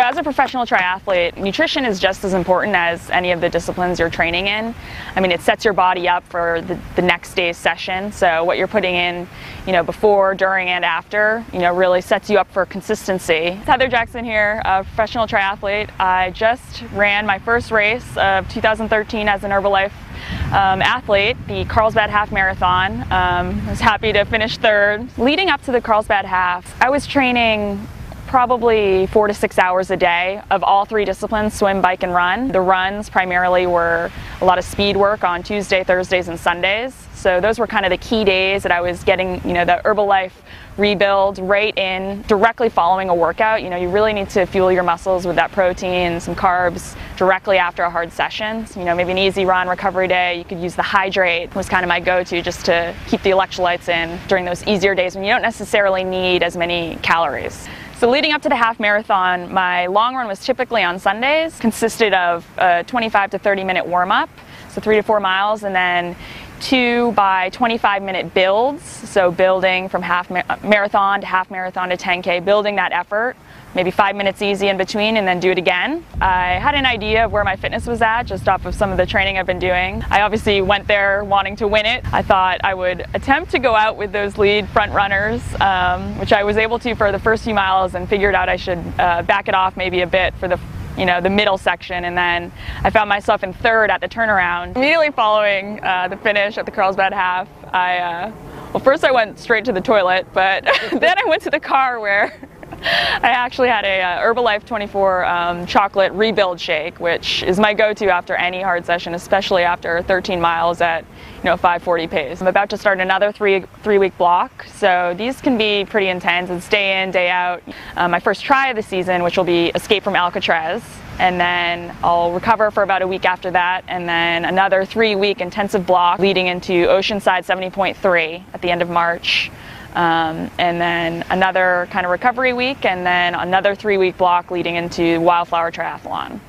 As a professional triathlete, nutrition is just as important as any of the disciplines you're training in. I mean, it sets your body up for the next day's session. So what you're putting in, before, during, and after, really sets you up for consistency. Heather Jackson here, a professional triathlete. I just ran my first race of 2013 as an Herbalife athlete, the Carlsbad Half Marathon. I was happy to finish third. Leading up to the Carlsbad Half, I was training probably 4 to 6 hours a day of all three disciplines, swim, bike, and run. The runs primarily were a lot of speed work on Tuesday, Thursdays, and Sundays. So those were kind of the key days that I was getting, the Herbalife rebuild right in, directly following a workout. You really need to fuel your muscles with that protein, some carbs directly after a hard session. So, maybe an easy run, recovery day. You could use the hydrate, was kind of my go-to just to keep the electrolytes in during those easier days when you don't necessarily need as many calories. So leading up to the half marathon, my long run was typically on Sundays, consisted of a 25 to 30 minute warm-up, so 3 to 4 miles, and then 2 by 25-minute builds, so building from half marathon to 10K, building that effort, maybe 5 minutes easy in between, and then do it again. I had an idea of where my fitness was at just off of some of the training I've been doing. I obviously went there wanting to win it. I thought I would attempt to go out with those lead front runners, which I was able to for the first few miles, and figured out I should back it off maybe a bit for the middle section, and then I found myself in third at the turnaround. Immediately following the finish at the Carlsbad Half, well, first I went straight to the toilet, but then I went to the car where I actually had a Herbalife24 chocolate rebuild shake, which is my go-to after any hard session, especially after 13 miles at 5:40 pace. I'm about to start another three-week block, so these can be pretty intense. It's day in, day out. My first try of the season, which will be Escape from Alcatraz, and then I'll recover for about a week after that, and then another 3-week intensive block leading into Oceanside 70.3 at the end of March. And then another kind of recovery week, and then another 3-week block leading into Wildflower Triathlon.